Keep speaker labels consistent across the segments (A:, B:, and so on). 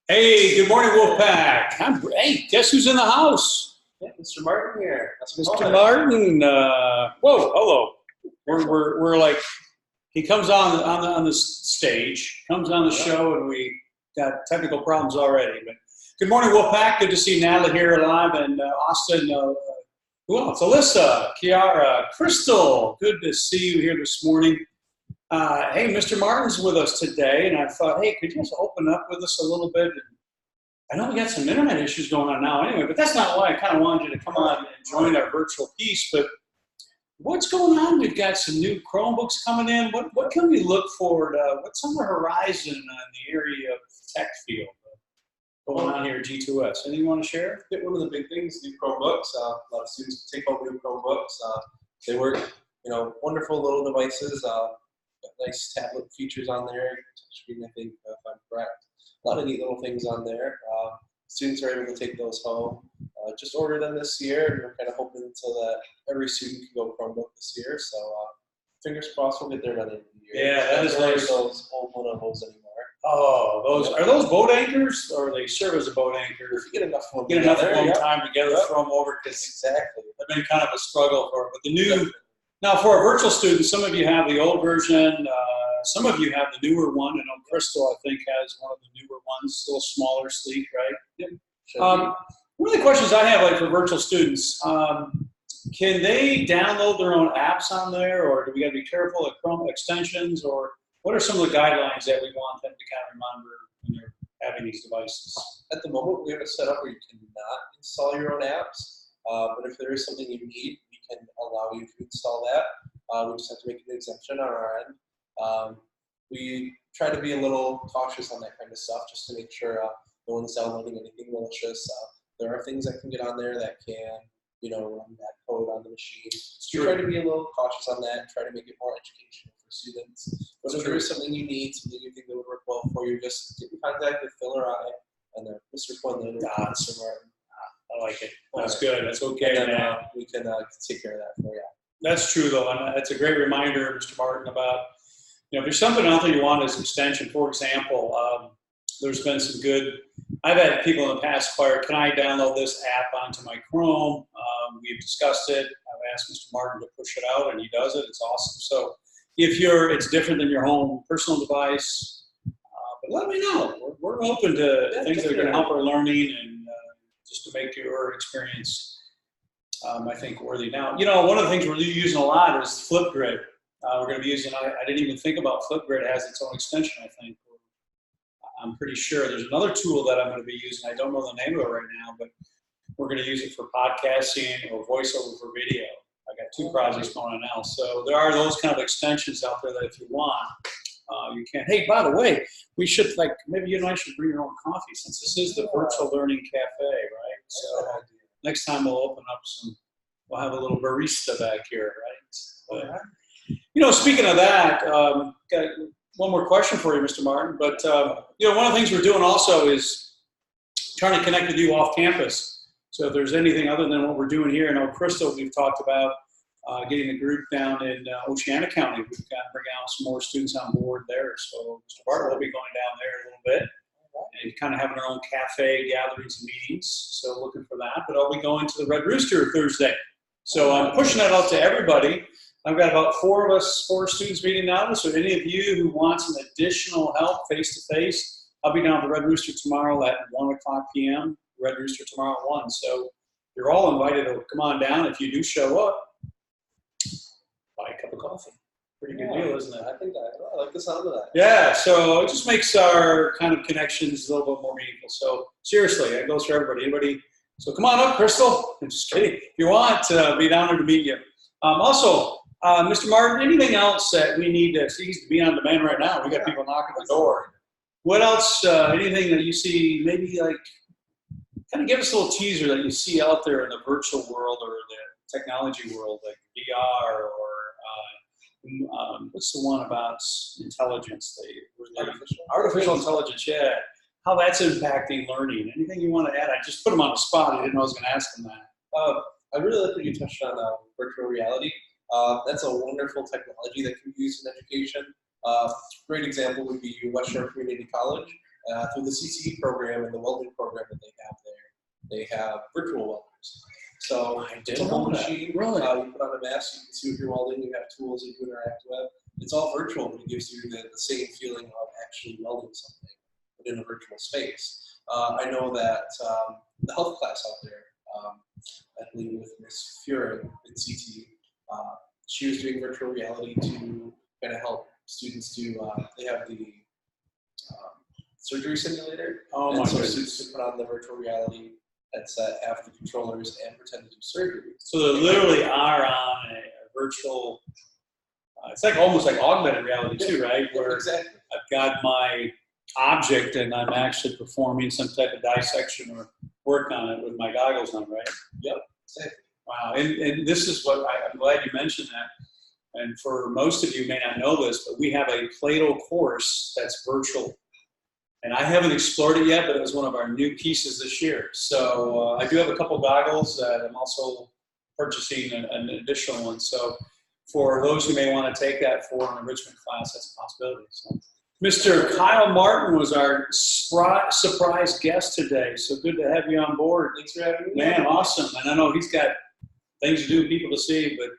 A: Hey, good morning, Wolfpack. Hey, guess who's in the house?
B: Yeah, Mr. Martin here.
A: Mr. Martin. Whoa, hello. We're like, he comes on the stage, comes on the show, and we got technical problems already. But good morning, Wolfpack. Good to see Natalie here live, and Austin. Who else? Alyssa, Kiara, Crystal. Good to see you here this morning. Hey, Mr. Martin's with us today, and I thought, hey, could you just open up with us a little bit? And I know we got some internet issues going on now anyway, but that's not why I kind of wanted you to come on and join our virtual piece. But what's going on? We've got some new Chromebooks coming in. What can we look forward to? What's on the horizon in the area of tech field going on here at G2S? Anything you want to share?
B: I think one of the big things, new Chromebooks. A lot of students take home new Chromebooks. They work, wonderful little devices. Got nice tablet features on there. Touchscreen, I think, if I'm correct. A lot of neat little things on there. Students are able to take those home. Just order them this year, and we're kind of hoping so that every student can go Chromebook this year. So fingers crossed we'll get there by the end of the year.
A: Yeah, that is nice.
B: Those old Lenovo's anymore.
A: Oh, are those boat anchors, or they serve as a boat anchor?
B: If you get enough of them
A: time together, throw them over, because
B: exactly.
A: They've been kind of a struggle for it. But the new, now for our virtual students, some of you have the old version. Some of you have the newer one. I know Crystal, I think, has one of the newer ones, a little smaller, sleek, right?
B: Yep.
A: One of the questions I have, like for virtual students, can they download their own apps on there, or do we got to be careful of Chrome extensions, or what are some of the guidelines that we want them to kind of remember when they're having these devices?
B: At the moment, we have it set up where you cannot install your own apps, but if there is something you need, we can allow you to install that. We just have to make an exemption on our end. We try to be a little cautious on that kind of stuff, just to make sure no one's downloading anything malicious. There are things that can get on there that can, run that code on the machine. So we try to be a little cautious on that and try to make it more educational for students. But if there is something you need, something you think that would work well for you, just get in contact with Phil or I, and then Mr. Quinlan or Mr. Martin.
A: I like it. That's good. That's okay.
B: And then we can take care of that for you.
A: That's true, though, and that's a great reminder, Mr. Martin, about, if there's something out there you want as an extension. For example, there's been some good, I've had people in the past inquire, can I download this app onto my Chrome? We've discussed it. I've asked Mr. Martin to push it out, and he does it. It's awesome. So if it's different than your home personal device, but let me know. We're open to things that are going to help our learning and just to make your experience, I think, worthy. Now, one of the things we're using a lot is Flipgrid. We're going to be using, I didn't even think about Flipgrid. It has its own extension, I think. I'm pretty sure there's another tool that I'm going to be using. I don't know the name of it right now, but we're going to use it for podcasting or voiceover for video. I got 2 projects going on now. So there are those kind of extensions out there that if you want, you can. Hey, by the way, we should, maybe you and I should bring your own coffee, since this is the virtual learning cafe, right? So next time we'll open up we'll have a little barista back here, right? But, speaking of that, got one more question for you, Mr. Martin. But, one of the things we're doing also is trying to connect with you off campus. So if there's anything other than what we're doing here, I know Crystal, we've talked about getting a group down in Oceana County. We've got to bring out some more students on board there. So Mr. Bartlett will be going down there a little bit and kind of having our own cafe gatherings and meetings. So looking for that. But I'll be going to the Red Rooster Thursday. So I'm pushing that out to everybody. I've got about 4 students meeting now. So any of you who want some additional help face-to-face, I'll be down at the Red Rooster tomorrow at 1 o'clock p.m. Red Rooster tomorrow at 1. So you're all invited to come on down. If you do show up, buy a cup of coffee. Pretty good deal, isn't it?
B: I think I like the sound of that.
A: Yeah, so it just makes our kind of connections a little bit more meaningful. So seriously, that goes for everybody. So come on up, Crystal. I'm just kidding. If you want, be down there to meet you. Also, Mr. Martin, anything else that we need to see to be on demand right now? We got people knocking the door. What else, anything that you see, maybe kind of give us a little teaser that you see out there in the virtual world or the technology world, like VR or what's the one about intelligence? Artificial intelligence, yeah. How that's impacting learning. Anything you want to add? I just put them on the spot. I didn't know I was going to ask them that.
B: I really like that you touched on virtual reality. That's a wonderful technology that can be used in education. Great example would be West Shore Community College. Through the CTE program and the welding program that they have there, they have virtual welders. So it's a whole machine.
A: Really?
B: You put on a mask, you can see what you're welding, you have tools that you interact with. It's all virtual, but it gives you the same feeling of actually welding something, but in a virtual space. I know that the health class out there, I believe with Miss Fuhrer in CT, she was doing virtual reality to kind of help students do, they have the surgery simulator.
A: Oh,
B: and
A: my
B: so
A: goodness.
B: students can put on the virtual reality headset, have the controllers, and pretend to do surgery.
A: So they literally are on a virtual, it's like almost like augmented reality too, right? Where
B: Exactly.
A: I've got my object and I'm actually performing some type of dissection or work on it with my goggles on, right?
B: Yep, exactly.
A: Wow, and this is what I'm glad you mentioned that. And for most of you may not know this, but we have a Plato course that's virtual. And I haven't explored it yet, but it was one of our new pieces this year. So I do have a couple goggles that I'm also purchasing an additional one. So for those who may want to take that for an enrichment class, that's a possibility. So Mr. Kyle Martin was our surprise guest today. So good to have you on board.
B: Thanks for having me.
A: Man, awesome. And I know he's got things to do, people to see, but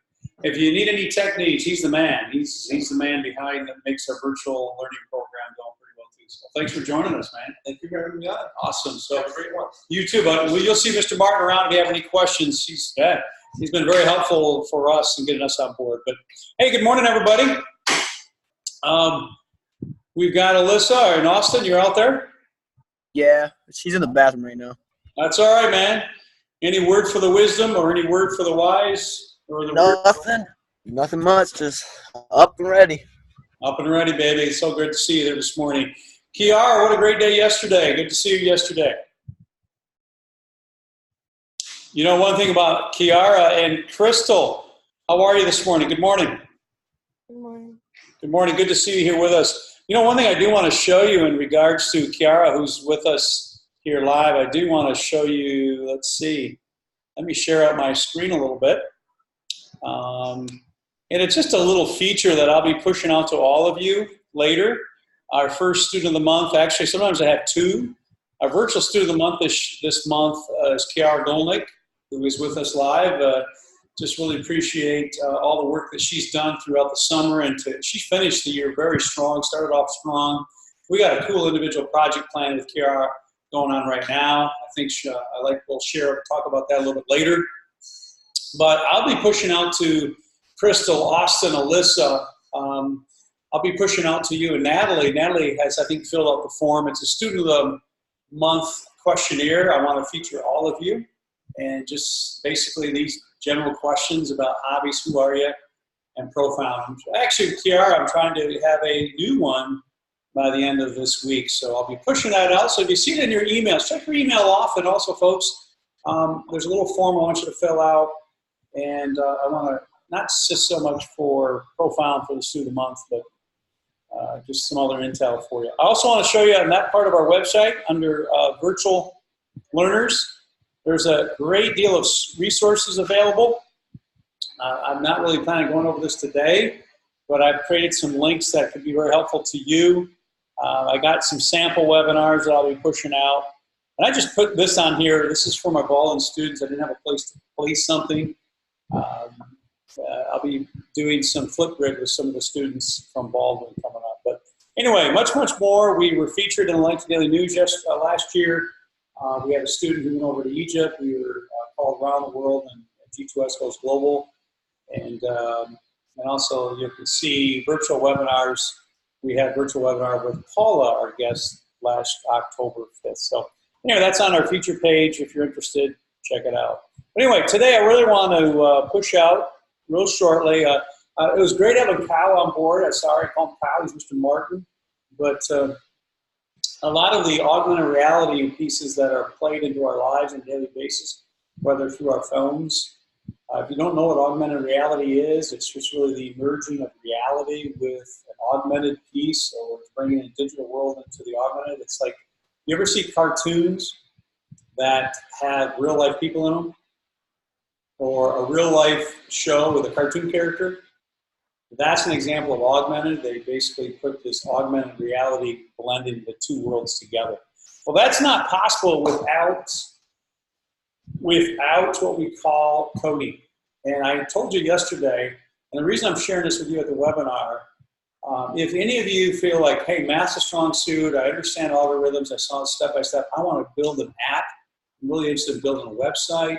A: if you need any techniques, he's the man. He's the man behind that makes our virtual learning program go pretty well too. So thanks for joining us, man.
B: Thank you for having me on.
A: Awesome. So
B: Have a great one.
A: you too, bud. Well, you'll see Mr. Martin around if you have any questions. He's been very helpful for us in getting us on board. But hey, good morning, everybody. We've got Alyssa in Austin. You're out there?
C: Yeah, she's in the bathroom right now.
A: That's all right, man. Any word for the wisdom or any word for the wise? Or the
C: Nothing much. Just up and ready.
A: Up and ready, baby. It's so good to see you there this morning. Kiara, what a great day yesterday. Good to see you yesterday. You know one thing about Kiara and Crystal. How are you this morning? Good morning.
D: Good morning.
A: Good morning. Good to see you here with us. You know, one thing I do want to show you in regards to Kiara, who's with us here live, I do want to show you, let's see. Let me share out my screen a little bit. And it's just a little feature that I'll be pushing out to all of you later. Our first student of the month, actually sometimes I have two. Our virtual student of the month this month is Kiara Golnick, who is with us live. Just really appreciate all the work that she's done throughout the summer. And she finished the year very strong, started off strong. We got a cool individual project plan with Kiara going on right now. I think we'll talk about that a little bit later. But I'll be pushing out to Crystal, Austin, Alyssa. I'll be pushing out to you and Natalie. Natalie has, I think, filled out the form. It's a student of the month questionnaire. I want to feature all of you. And just basically these general questions about hobbies, who are you, and profound. Actually, Kiara, I'm trying to have a new one by the end of this week. So I'll be pushing that out. So if you see it in your emails, check your email off. And also, folks, there's a little form I want you to fill out. And I want to not just so much for profound for the student of the month, but just some other intel for you. I also want to show you on that part of our website under virtual learners. There's a great deal of resources available. I'm not really planning on going over this today, but I've created some links that could be very helpful to you. I got some sample webinars that I'll be pushing out. And I just put this on here. This is for my Baldwin students. I didn't have a place to place something. I'll be doing some Flipgrid with some of the students from Baldwin coming up. But anyway, much more. We were featured in the Langston Daily News last year. We had a student who went over to Egypt. We were called Around the World, and G2S Goes Global. And also you can see virtual webinars. We had a virtual webinar with Paula, our guest, last October 5th. So anyway, that's on our feature page. If you're interested, check it out. But anyway, today I really want to push out real shortly. It was great having Kyle on board. I'm sorry, I call him Kyle. He's Mr. Martin. But a lot of the augmented reality pieces that are played into our lives on a daily basis, whether through our phones. If you don't know what augmented reality is, it's just really the merging of reality with an augmented piece, or bringing a digital world into the augmented. It's like, you ever see cartoons that have real life people in them? Or a real life show with a cartoon character? That's an example of augmented. They basically put this augmented reality blending the two worlds together. Well, that's not possible without what we call coding. And I told you yesterday, and the reason I'm sharing this with you at the webinar, if any of you feel like, hey, math's a strong suit, I understand algorithms, I saw it step by step, I want to build an app, I'm really interested in building a website,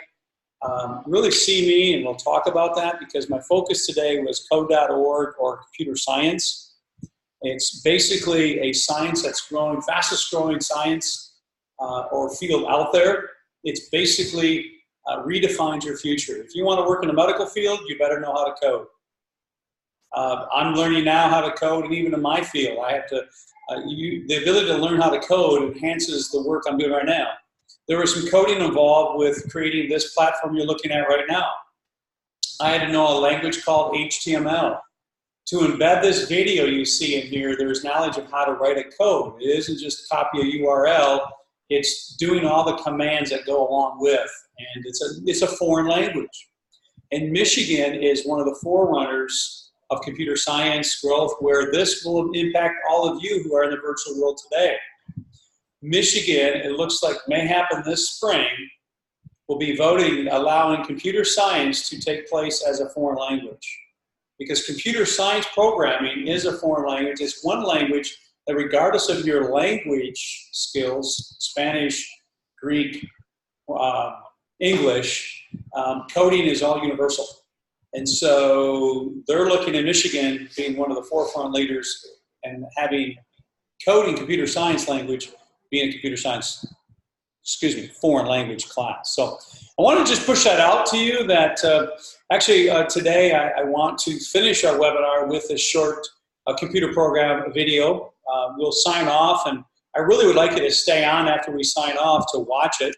A: really see me and we'll talk about that, because my focus today was code.org or computer science. It's basically a science that's growing, fastest growing science or field out there. It's basically redefines your future. If you want to work in the medical field, you better know how to code. I'm learning now how to code, and even in my field, I have to, the ability to learn how to code enhances the work I'm doing right now. There was some coding involved with creating this platform you're looking at right now. I had to know a language called HTML. To embed this video you see in here, there's knowledge of how to write a code. It isn't just copy a URL, it's doing all the commands that go along with, and it's a foreign language. And Michigan is one of the forerunners of computer science growth, where this will impact all of you who are in the virtual world today. Michigan, it looks like may happen this spring, will be voting, allowing computer science to take place as a foreign language. Because computer science programming is a foreign language. It's one language that, regardless of your language skills, Spanish, Greek, English, coding is all universal. And so they're looking at Michigan being one of the forefront leaders and having coding computer science language being a computer science, foreign language class. So I want to just push that out to you that today I want to finish our webinar with a short computer program video. We'll sign off, and I really would like you to stay on after we sign off to watch it.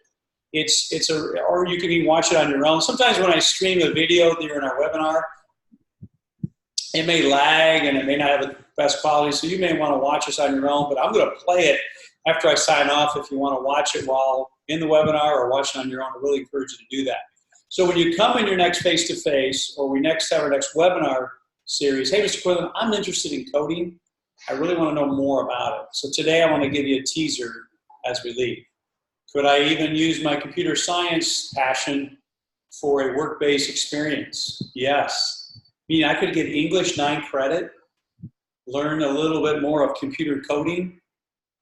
A: Or you can even watch it on your own. Sometimes when I stream a video during our webinar, it may lag and it may not have the best quality, so you may want to watch this on your own, but I'm going to play it after I sign off if you want to watch it while in the webinar or watch it on your own. I really encourage you to do that. So when you come in your next face-to-face, or we next have our next webinar series, hey, Mr. Quinlan, I'm interested in coding. I really want to know more about it. So today I want to give you a teaser as we leave. Could I even use my computer science passion for a work-based experience? Yes. Meaning I could get English 9 credit, learn a little bit more of computer coding,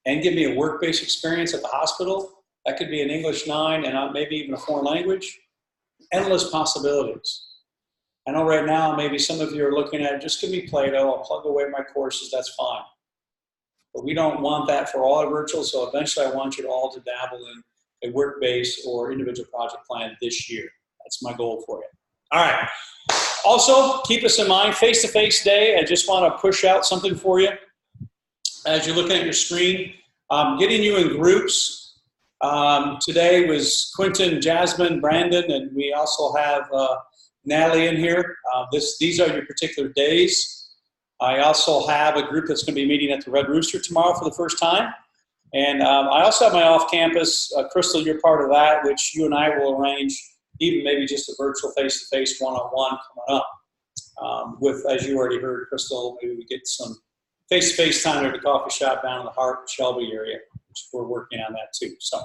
A: and give me a work-based experience at the hospital. That could be an English 9 and maybe even a foreign language. Endless possibilities. I know right now maybe some of you are looking at, just give me Plato, I'll plug away my courses, that's fine. But we don't want that for all our virtual, so eventually I want you all to dabble in a work-based or individual project plan this year. That's my goal for you. All right. Also, keep us in mind, face-to-face day, I just want to push out something for you. As you're looking at your screen, getting you in groups. Today was Quinton, Jasmine, Brandon, and we also have Natalie in here. These are your particular days. I also have a group that's going to be meeting at the Red Rooster tomorrow for the first time. And I also have my off-campus, Crystal, you're part of that, which you and I will arrange, even maybe just a virtual face-to-face one-on-one coming up. With, as you already heard, Crystal, maybe we get some face-to-face time at the coffee shop down in the Hart, Shelby area, which we're working on that too. So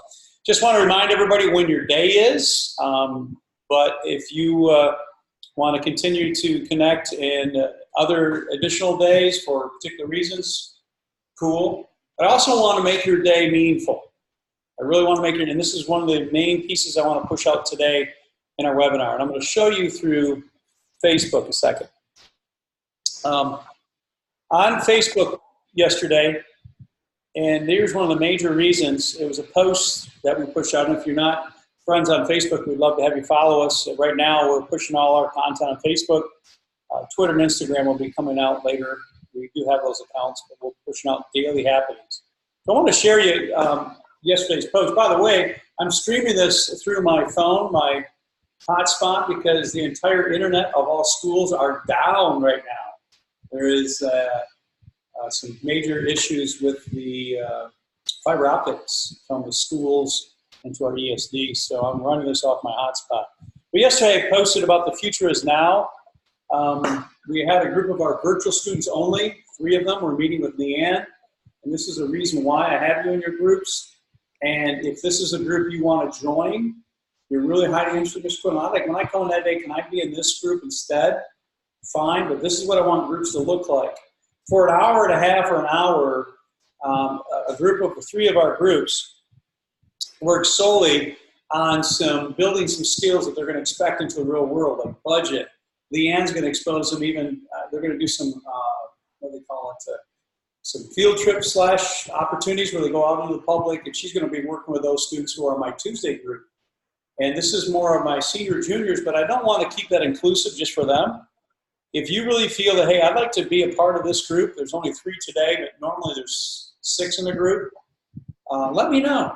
A: just want to remind everybody when your day is. But if you want to continue to connect in other additional days for particular reasons, cool. But I also want to make your day meaningful. I really want to make it, and this is one of the main pieces I want to push out today in our webinar. And I'm going to show you through Facebook a second. On Facebook yesterday, and here's one of the major reasons, it was a post that we pushed out. And if you're not friends on Facebook, we'd love to have you follow us. Right now, we're pushing all our content on Facebook. Twitter and Instagram will be coming out later. We do have those accounts, but we're pushing out daily happenings. So I want to share you yesterday's post. By the way, I'm streaming this through my phone, my hotspot, because the entire internet of all schools are down right now. There is some major issues with the fiber optics from the schools into our ESD, so I'm running this off my hotspot. But yesterday I posted about the future is now, We had a group of our virtual students only. 3 of them were meeting with Leanne. And this is a reason why I have you in your groups. And if this is a group you want to join, you're really highly interested in Mr. Quinlan. Like when I come in that day, can I be in this group instead? Fine, but this is what I want groups to look like. For an hour and a half or an hour, a group of 3 of our groups work solely on building some skills that they're going to expect into the real world, like budget. Leanne's going to expose them even, they're going to do some, what do they call it, some field trip / opportunities where they go out into the public, and she's going to be working with those students who are my Tuesday group. And this is more of my senior juniors, but I don't want to keep that inclusive just for them. If you really feel that, hey, I'd like to be a part of this group, there's only 3 today, but normally there's 6 in the group, let me know.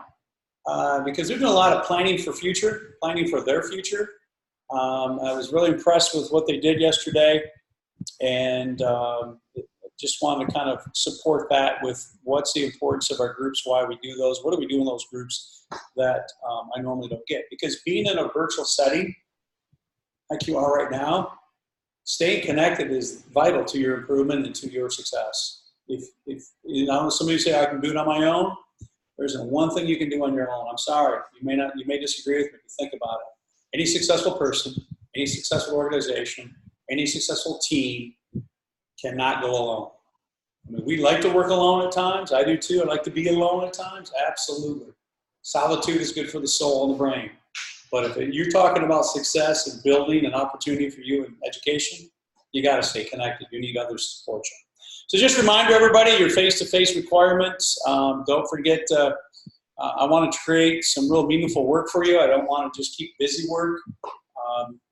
A: Because they're doing a lot of planning for their future. I was really impressed with what they did yesterday, and just wanted to kind of support that with what's the importance of our groups, why we do those, what do we do in those groups that I normally don't get. Because being in a virtual setting, like you are right now, staying connected is vital to your improvement and to your success. If you know, somebody say I can do it on my own, there isn't one thing you can do on your own. I'm sorry, you may disagree with me, but think about it. Any successful person, any successful organization, any successful team cannot go alone. I mean, we like to work alone at times. I do too. I like to be alone at times. Absolutely. Solitude is good for the soul and the brain. But if you're talking about success and building an opportunity for you in education, you got to stay connected. You need others to support you. So just reminder everybody, your face-to-face requirements. Don't forget, I want to create some real meaningful work for you. I don't want to just keep busy work.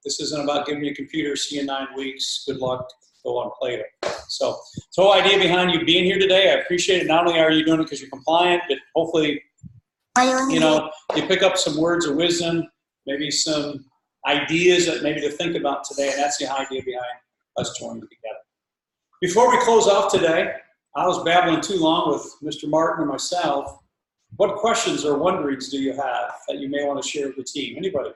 A: This isn't about giving you a computer, see you in 9 weeks. Good luck. Go on, play it. So the whole idea behind you being here today, I appreciate it. Not only are you doing it because you're compliant, but hopefully, you pick up some words of wisdom, maybe some ideas that maybe to think about today, and that's the idea behind us joining together. Before we close off today, I was babbling too long with Mr. Martin and myself. What questions or wonderings do you have that you may want to share with the team? Anybody?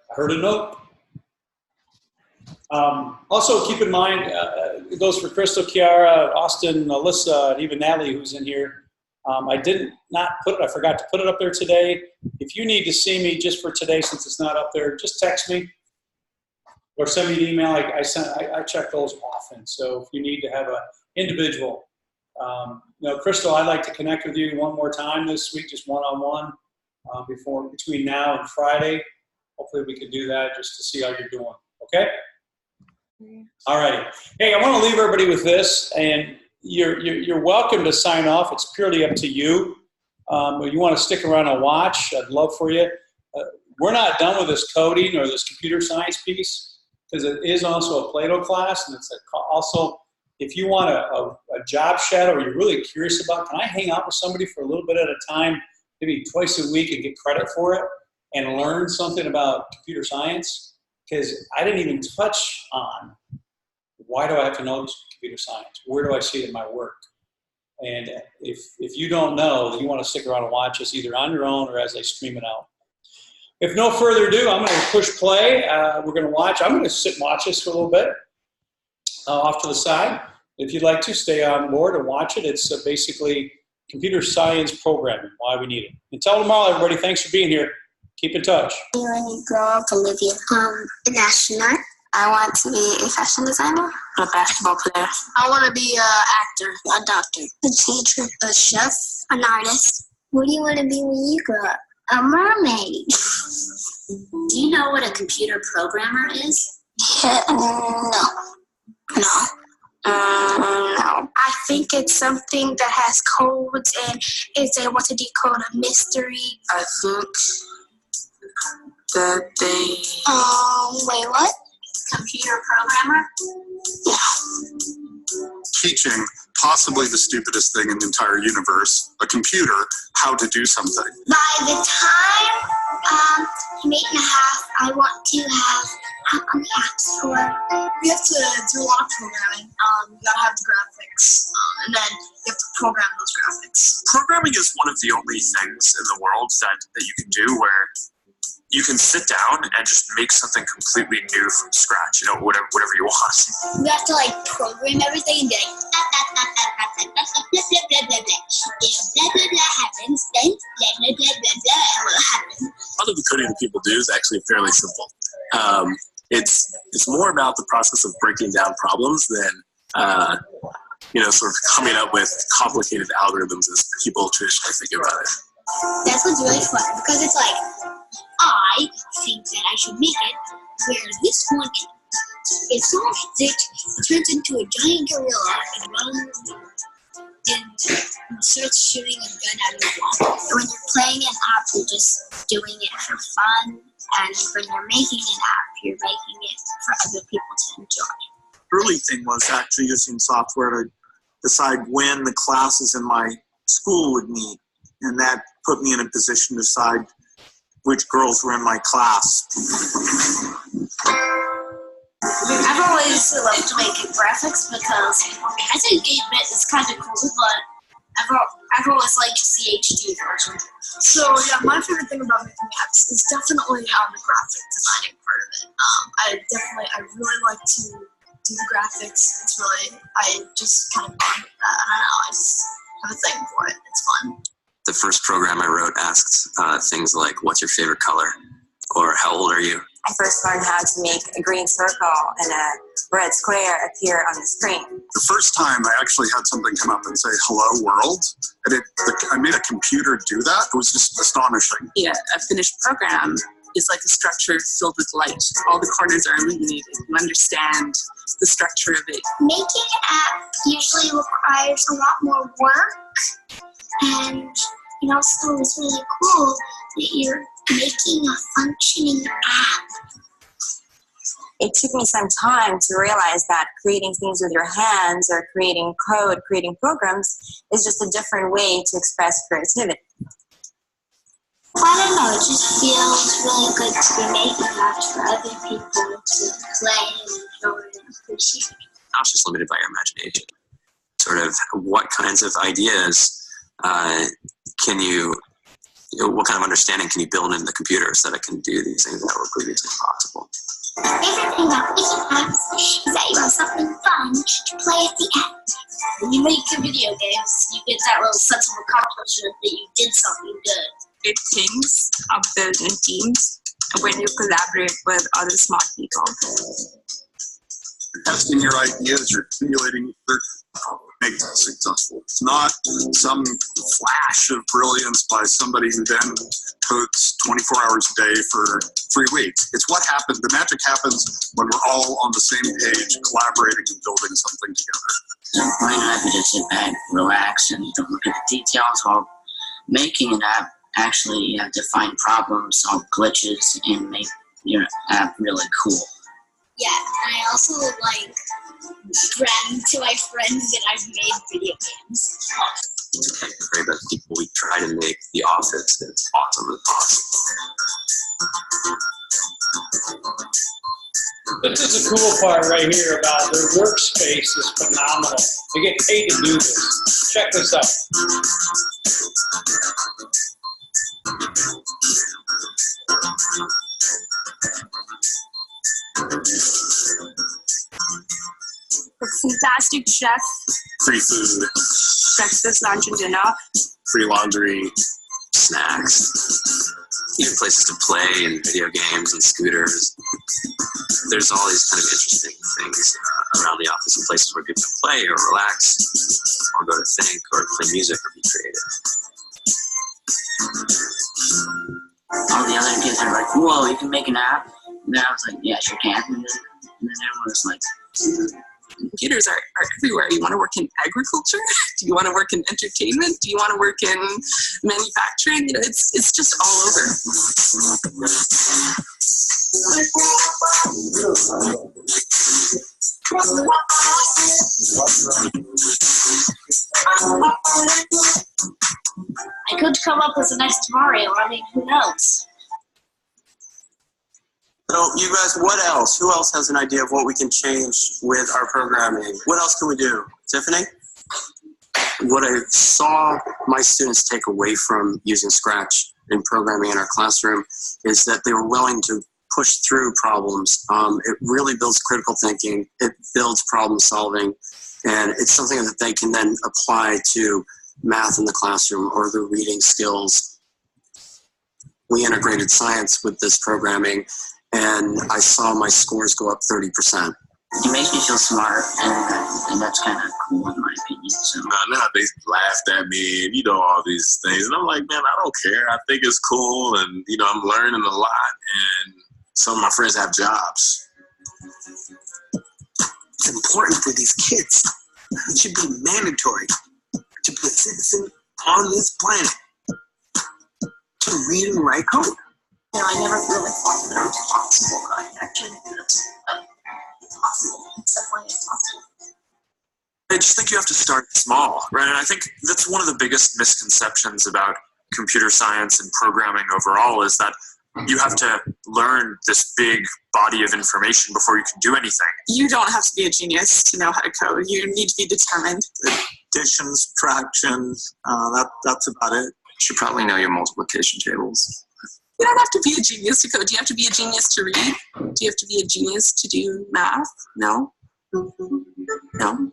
A: I heard a note. Also, keep in mind, it goes for Crystal, Kiara, Austin, Alyssa, and even Natalie, who's in here. I forgot to put it up there today. If you need to see me just for today, since it's not up there, just text me or send me an email. I check those often. So if you need to have an individual, Crystal, I'd like to connect with you one more time this week, just one-on-one, between now and Friday. Hopefully we can do that just to see how you're doing. Okay? All right. Hey, I want to leave everybody with this, and you're welcome to sign off. It's purely up to you. If you want to stick around and watch, I'd love for you. We're not done with this coding or this computer science piece, because it is also a Plato class, and it's also, if you want a job shadow or you're really curious about, can I hang out with somebody for a little bit at a time, maybe twice a week, and get credit for it and learn something about computer science? Because I didn't even touch on why do I have to know computer science? Where do I see it in my work? And if you don't know, then you want to stick around and watch us either on your own or as I stream it out. If no further ado, I'm going to push play. We're going to watch. I'm going to sit and watch this for a little bit off to the side. If you'd like to, stay on board and watch it. It's basically computer science programming, why we need it. Until tomorrow, everybody, thanks for being here. Keep in touch.
D: When you grow up, Olivia, an astronaut. I want to be a fashion designer. A basketball player. I want to be an actor. A doctor. A teacher. A chef. An artist. What do you want to be when you grow up? A mermaid.
E: Do you know what a computer programmer is?
D: Yeah, no. No. I think it's something that has codes and is able to decode a mystery.
E: I think that they...
D: Wait, what?
E: Computer programmer?
D: Yeah.
F: Teaching possibly the stupidest thing in the entire universe, a computer, how to do something.
D: By the time I'm 8 and a half, I want to have app on the App Store.
G: We have to do a lot of programming. You gotta have the graphics, and then you have to program those graphics.
F: Programming is one of the only things in the world that you can do where you can sit down and just make something completely new from scratch, whatever you want.
D: You have to like program everything and be like, blah, blah, blah, blah, blah, blah, blah, blah, blah, blah, blah. If blah, blah, blah happens, then blah, blah, blah, blah, blah will happen.
H: A lot of the coding that people do is actually fairly simple. It's more about the process of breaking down problems than, sort of coming up with complicated algorithms as people traditionally think about it.
D: That's what's really fun, because it's like, I think that I should make it where this one, if someone hits it turns into a giant gorilla and runs and starts shooting a gun out of the wall. When you're playing an app, you're just doing it for fun, and when you're making an app, you're making it for other people to enjoy.
I: Early thing was actually using software to decide when the classes in my school would meet, and that put me in a position to decide which girls were in my class.
G: I've always loved making graphics because I think 8-bit is kind of cool, but I've always liked the HD version. So yeah, my favorite thing about making apps is definitely the graphic designing part of it. I really like to do the graphics. It's really, I just kind of bond with that. I don't know, I just have a thing for it. It's fun.
J: The first program I wrote asked things like, what's your favorite color? Or how old are you?
K: I first learned how to make a green circle and a red square appear on the screen.
F: The first time I actually had something come up and say, hello world, and I made a computer do that. It was just astonishing.
L: Yeah, a finished program is like a structure filled with light. All the corners are illuminated. You understand the structure of it.
D: Making an app usually requires a lot more work, and also it's really cool that you're making a functioning app.
K: It took me some time to realize that creating things with your hands or creating code, creating programs is just a different way to express creativity.
D: I don't know, it just feels really good to be making apps for other people to play and enjoy and appreciate.
J: I was just limited by your imagination. Sort of what kinds of ideas what kind of understanding can you build into the computer so that it can do these things that were previously impossible?
D: The favorite thing about making apps is that you have something fun to play at the end.
G: When you make video games, you get that little sense of accomplishment that you did something good.
L: Good things are built in teams when you collaborate with other smart people.
F: You're testing your ideas, you're simulating their make it successful. It's not some flash of brilliance by somebody who then codes 24 hours a day for 3 weeks. It's what happens. The magic happens when we're all on the same page, collaborating and building something together.
M: So I'm quite happy to sit back, relax, and don't look at the details while making an app. Actually, you have to find problems, solve glitches, and make your app really cool.
D: Yeah, and I also like bragging to my friends that I've made video games.
J: It's okay, great about people. We try to make the office as awesome as possible.
A: This is the cool part right here about their workspace is phenomenal. They get paid to do this. Check this out.
L: A fantastic chef.
H: Free food.
L: Breakfast, lunch, and dinner.
H: Free laundry.
J: Snacks. Even places to play and video games and scooters. There's all these kind of interesting things around the office and places where people can play or relax or go to think or play music or be creative.
M: All the other kids are like, whoa, you can make an app? And then I was like, yeah, sure can. And then everyone was like,
L: computers are everywhere. You want to work in agriculture? Do you want to work in entertainment? Do you want to work in manufacturing? It's just all over.
G: I could come up with the next Mario. I mean, who knows?
C: So you guys, what else? Who else has an idea of what we can change with our programming? What else can we do? Tiffany?
J: What I saw my students take away from using Scratch
C: in programming in our classroom is that they were willing to push through problems. It really builds critical thinking. It builds problem solving. And it's something that they can then apply to math in the classroom or the reading skills. We integrated science with this programming, and I saw my scores go up 30%.
M: It makes me feel smart, and that's kind of cool in my opinion. So.
H: Now they laughed at me and, all these things. And I'm like, man, I don't care. I think it's cool. And, I'm learning a lot. And some of my friends have jobs.
I: It's important for these kids. It should be mandatory to be a citizen on this planet to read and write code.
K: I never really thought that it was possible, but I actually think that's possible. It's definitely possible.
N: I just think you have to start small, right? And I think that's one of the biggest misconceptions about computer science and programming overall is that you have to learn this big body of information before you can do anything.
L: You don't have to be a genius to know how to code. You need to be determined.
I: Addition, subtraction, that's about it.
J: You should probably know your multiplication tables.
L: You don't have to be a genius to code. Do you have to be a genius to read? Do you have to be a genius to do math? No. No.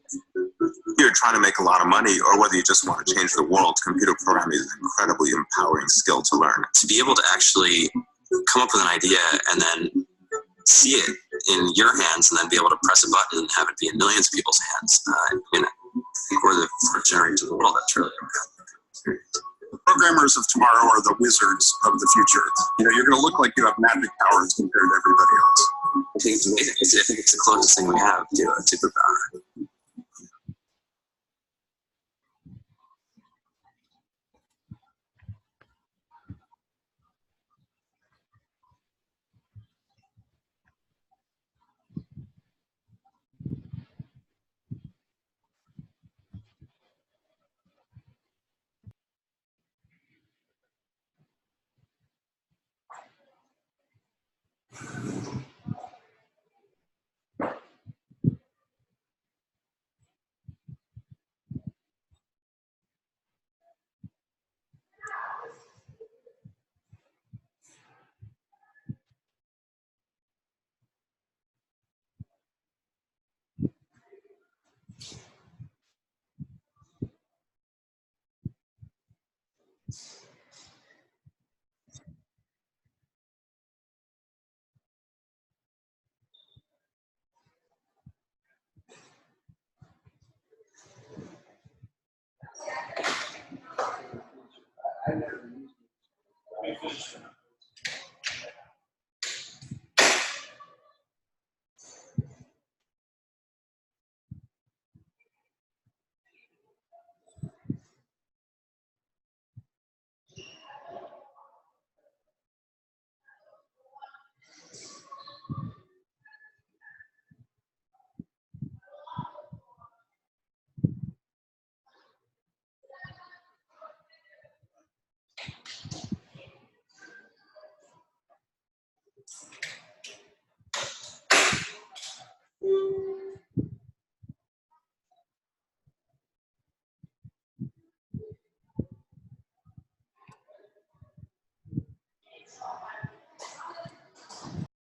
F: You're trying to make a lot of money, or whether you just want to change the world, computer programming is an incredibly empowering skill to learn.
J: To be able to actually come up with an idea and then see it in your hands and then be able to press a button and have it be in millions of people's hands, I think we're the first generation of the world. That's really important.
F: Programmers of tomorrow are the wizards of the future. You're going to look like you have magic powers compared to everybody else.
J: I think it's amazing. I think it's the closest thing we have to a superpower.